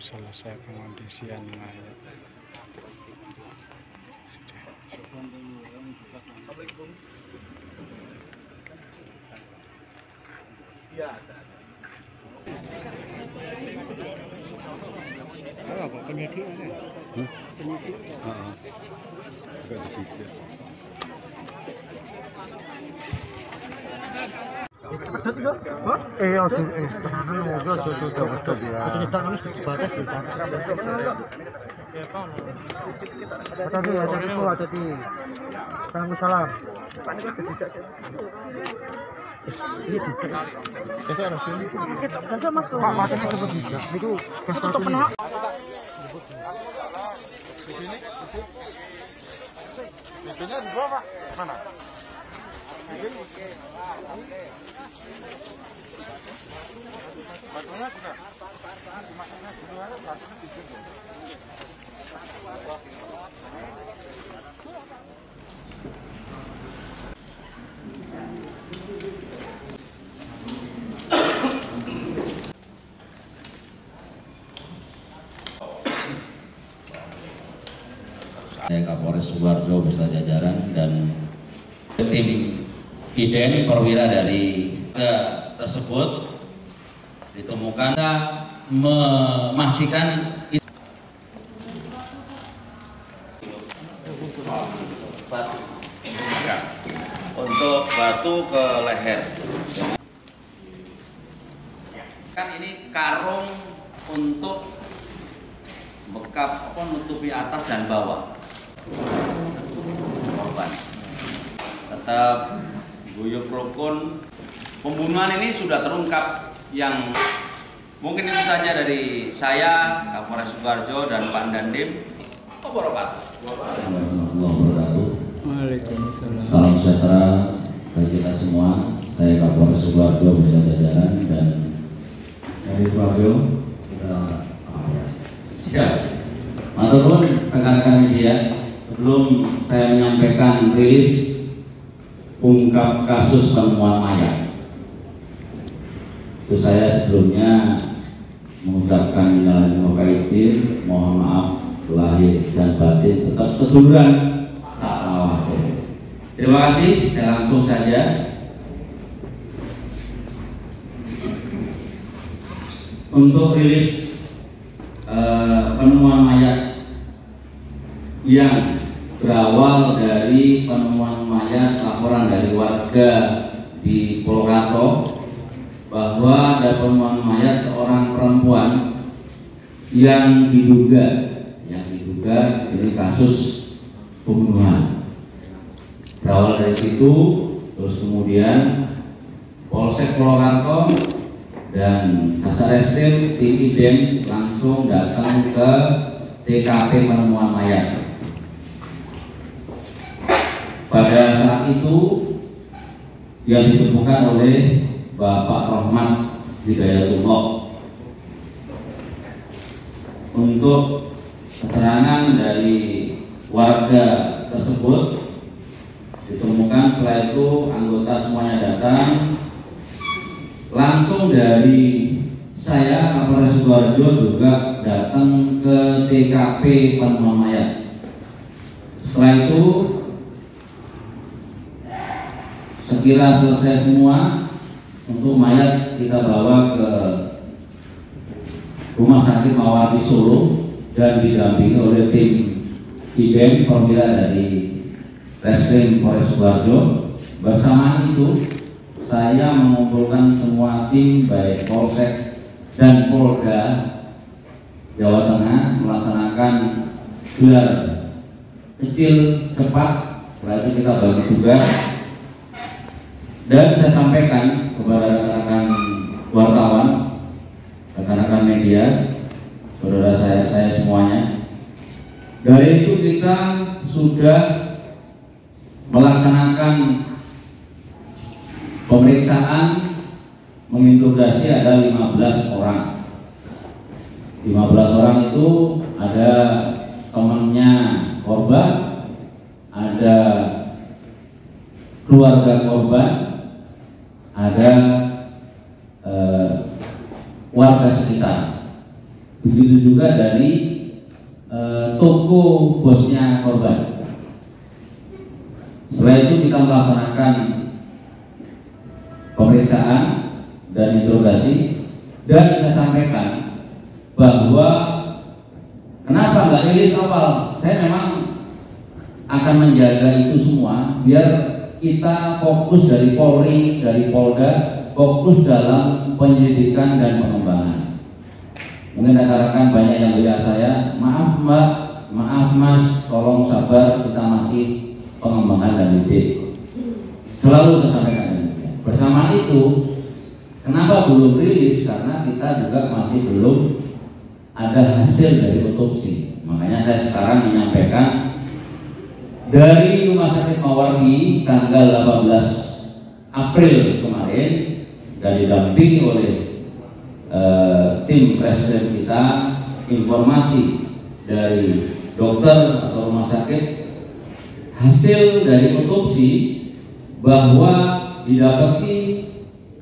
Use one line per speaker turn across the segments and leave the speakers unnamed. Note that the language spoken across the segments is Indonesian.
Selesai pengondisian mayat.
Apa penyidik ada? Penyidik.
Juga di situ.
Ojo tenanan ojo wedot ya. Ojo nyetak nang batas kita. Hati-hati. Salam salam. Pak, matanya cepet hijab. Niku tutup penuh. Bikinnya di bawah, Pak. Mana? Batunya sudah. Dimasuknya dulu aja, batunya bikin.
Saya Kapolres Sukoharjo beserta jajaran dan tim IDEN perwira dari tersebut ditemukan, kita memastikan untuk batu ke leher. Kan ini karung untuk bekap menutupi atas dan bawah korban. Tetap guyup rukun. Pembunuhan ini sudah terungkap. Yang mungkin itu saja dari saya, Kapolres Sukoharjo dan Pak Dandim.
Waalaikumsalam.
Salam sejahtera bagi kita semua. Saya Kapolres Sukoharjo beserta jajaran dan dari Sukoharjo kita siap. Maturnuun rekan-rekan media, sebelum saya menyampaikan rilis ungkap kasus penemuan mayat, itu saya sebelumnya mengucapkan innalillahi wa inna ilaihi raji'un, mohon maaf lahir dan batin, tetap seduluran tak awasi. Terima kasih, saya langsung saja. Untuk rilis penemuan mayat yang berawal dari penemuan mayat laporan dari warga di Purwokerto bahwa ada penemuan mayat seorang perempuan yang diduga ini kasus pembunuhan. Berawal dari situ, terus kemudian Polsek Purwokerto dan Kasareskrim tim IDEN langsung datang ke TKP penemuan mayat. Pada saat itu yang ditemukan oleh Bapak Rahmat Hidayatullah. Untuk keterangan dari warga tersebut ditemukan, setelah itu anggota semuanya datang. Langsung dari saya Kapolres Sukoharjo juga datang ke TKP penemuan mayat. Setelah itu sekira selesai semua, untuk mayat kita bawa ke Rumah Sakit Mawardi Solo dan didampingi oleh tim IDEN perwira dari Reskrim Polres Sukoharjo. Bersamaan itu saya mengumpulkan semua tim baik Polsek dan Polda Jawa Tengah melaksanakan gelar kecil cepat. Setelah itu kita bagi tugas dan saya sampaikan kepada rekan-rekan wartawan, rekan-rekan media, saudara saya semuanya. Dari itu kita sudah melaksanakan pemeriksaan, menginterogasi ada 15 orang. 15 orang itu ada temannya korban, ada keluarga korban, ada warga sekitar. Begitu juga dari toko bosnya korban. Setelah itu kita melaksanakan pemeriksaan dan interogasi, dan saya sampaikan bahwa kenapa nggak rilis awal. Saya memang akan menjaga itu semua biar kita fokus dari Polri, dari Polda, fokus dalam penyelidikan dan pengembangan. Mungkin rekan-rekan banyak yang bilang saya, maaf Mbak, maaf Mas, tolong sabar, kita masih pengembangan dan lidik. Selalu saya sampaikan demikian. Bersama itu, kenapa belum rilis? Karena kita juga masih belum ada hasil dari otopsi. Makanya saya sekarang menyampaikan dari Rumah Sakit Mawardi tanggal 18 April kemarin dan didampingi oleh tim presiden kita, informasi dari dokter atau rumah sakit, hasil dari otopsi bahwa didapati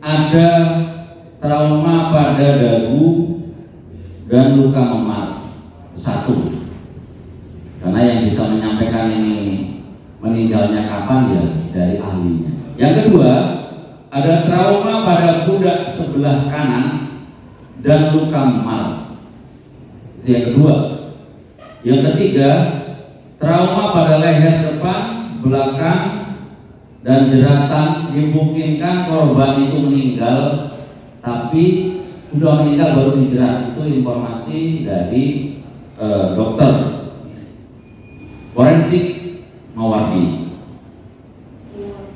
ada trauma pada dagu dan luka memar. Satu, karena yang bisa menyampaikan ini meninggalnya kapan ya dari ahlinya. Yang kedua, ada trauma pada pundak sebelah kanan dan luka memar. Itu yang kedua. Yang ketiga, trauma pada leher depan, belakang, dan jeratan. Dimungkinkan korban itu meninggal, tapi sudah meninggal baru dijerat. Itu informasi dari dokter forensik Mawardi.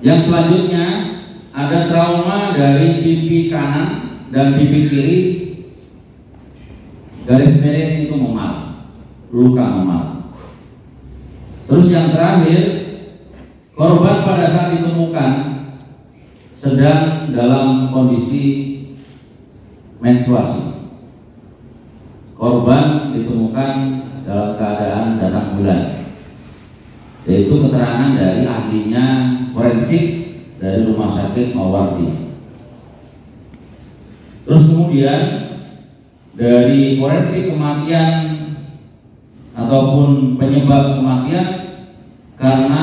Yang selanjutnya ada trauma dari pipi kanan dan pipi kiri, garis miring itu memar, luka memar. Terus yang terakhir, korban pada saat ditemukan sedang dalam kondisi menstruasi. Korban ditemukan dalam keadaan datang bulan, yaitu keterangan dari ahlinya forensik dari Rumah Sakit Mawardi. Terus kemudian dari forensik kematian ataupun penyebab kematian karena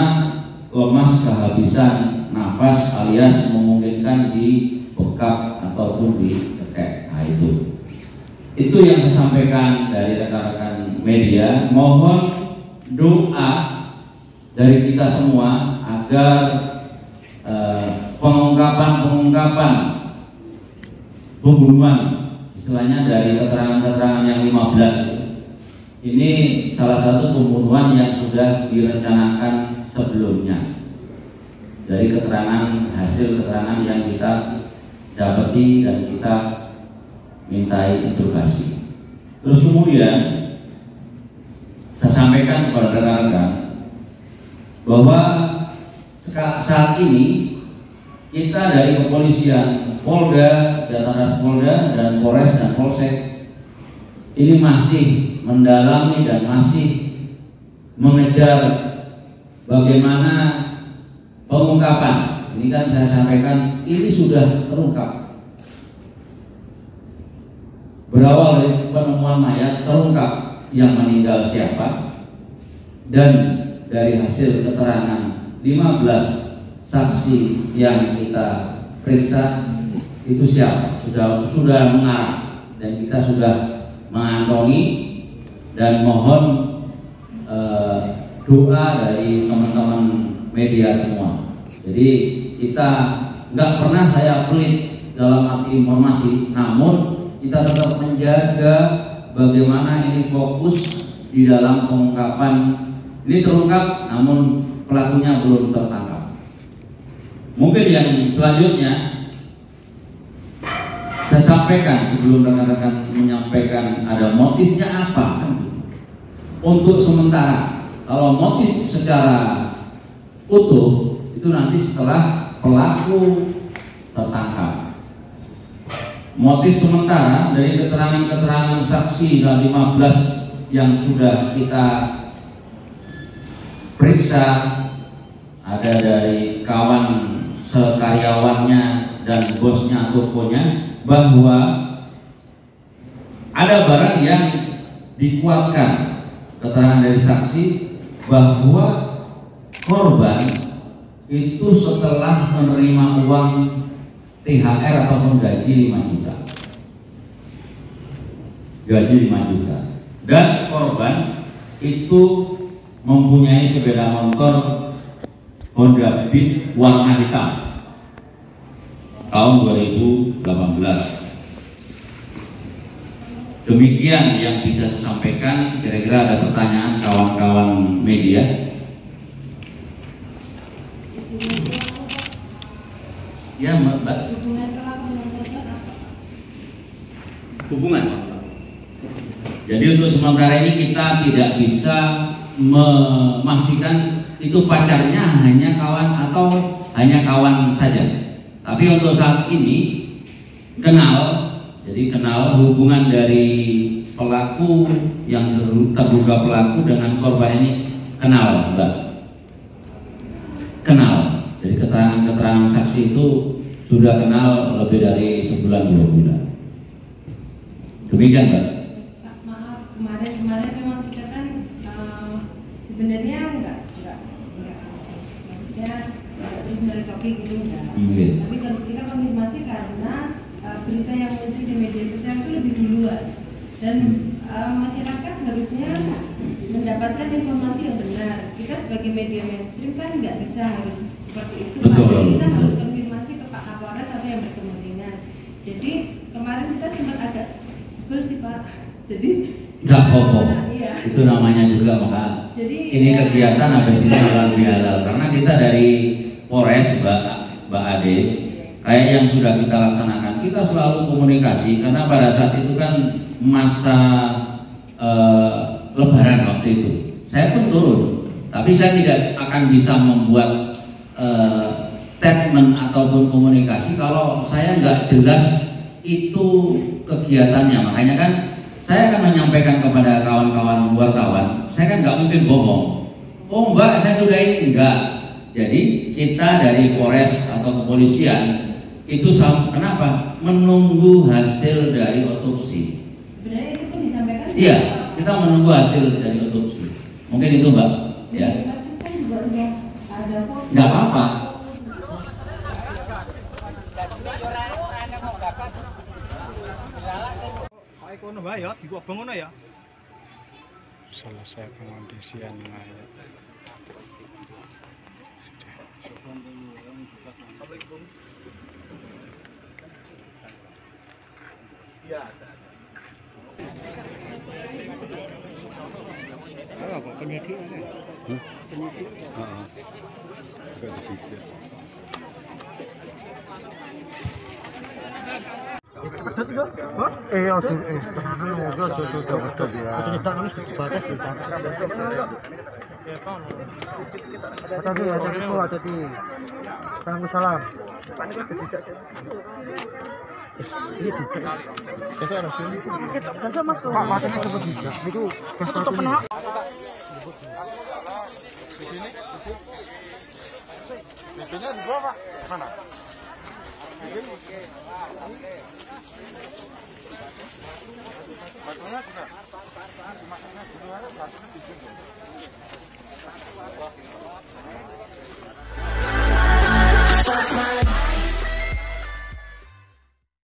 lemas kehabisan nafas alias memungkinkan dibekap ataupun dicekek. Nah, itu yang saya sampaikan dari rekan-rekan media. Mohon doa dari kita semua agar pengungkapan pembunuhan, istilahnya dari keterangan-keterangan yang 15 ini salah satu pembunuhan yang sudah direncanakan sebelumnya. Dari hasil keterangan yang kita dapati dan kita mintai interogasi. Terus kemudian saya sampaikan kepada rekan-rekan bahwa saat ini kita dari kepolisian, Polda, Jataras Polda, dan Polres dan Polsek ini masih mendalami dan masih mengejar bagaimana pengungkapan. Ini kan saya sampaikan ini sudah terungkap. Berawal dari penemuan mayat, terungkap yang meninggal siapa, dan dari hasil keterangan 15 saksi yang kita periksa itu siapa, sudah mengarah, dan kita sudah mengantongi dan mohon doa dari teman-teman media semua. Jadi kita nggak pernah saya pelit dalam arti informasi, namun kita tetap menjaga bagaimana ini fokus di dalam pengungkapan. Ini terungkap, namun pelakunya belum tertangkap. Mungkin yang selanjutnya saya sampaikan sebelum rekan-rekan menyampaikan ada motifnya apa kan? Untuk sementara, kalau motif secara utuh itu nanti setelah pelaku tertangkap. Motif sementara dari keterangan-keterangan saksi dan 15 yang sudah kita periksa, ada dari kawan sekaryawannya dan bosnya tokonya bahwa ada barang yang dikuatkan keterangan dari saksi bahwa korban itu setelah menerima uang THR ataupun gaji 5 juta. Gaji 5 juta. Dan korban itu mempunyai sepeda motor Honda Beat warna hitam tahun 2018. Demikian yang bisa saya sampaikan. Kira-kira ada pertanyaan kawan-kawan media? Ya, Mbak. Hubungan. Jadi untuk sementara ini kita tidak bisa memastikan itu pacarnya hanya kawan atau hanya kawan saja. Tapi untuk saat ini kenal. Jadi kenal hubungan dari pelaku yang terduga pelaku dengan korban ini kenal, Mbak. Kenal. Jadi keterangan saksi itu sudah kenal lebih dari sebulan 2 bulan. Demikian, Mbak.
Maaf, kemarin memang kita kan sebenarnya enggak maksudnya terus merecoki gitu enggak. Tapi kalau kita konfirmasi karena berita yang muncul di media sosial itu lebih duluan dan masyarakat harusnya mendapatkan informasi yang benar. Kita sebagai media mainstream kan nggak bisa harus seperti itu. Betul. Kita harus konfirmasi ke Pak Kapolres atau yang berkepentingan. Jadi kemarin kita sempat agak sebel sih Pak. Jadi
nggak apa-apa.
Iya.
Itu namanya juga maka. Jadi ini kegiatan habis ini halal bihalal karena kita dari Polres Mbak Ade kayak yang sudah kita laksanakan, kita selalu komunikasi karena pada saat itu kan masa Lebaran waktu itu. Saya pun turun, tapi saya tidak akan bisa membuat statement ataupun komunikasi kalau saya nggak jelas itu kegiatannya. Makanya kan saya akan menyampaikan kepada kawan-kawan wartawan, saya kan nggak mungkin bohong. Oh Mbak, saya sudah ini enggak. Jadi kita dari Polres atau kepolisian itu kenapa? Menunggu hasil dari otopsi.
Sebenarnya itu pun disampaikan.
Iya, kita menunggu hasil dari otopsi. Mungkin itu Mbak. Ya.
Kan juga udah ada kok.
Nggak apa-apa.
Selesai pengondisian mayat.
Apa penyidikannya? Penyidik.
Juga di situ.
Ojo betul ya. Hati-hati. Salam. Pak, matanya seperti itu. Videonya di bawah, Pak. Mana? Batunya juga. Dimasuknya dulu aja, batunya di sini.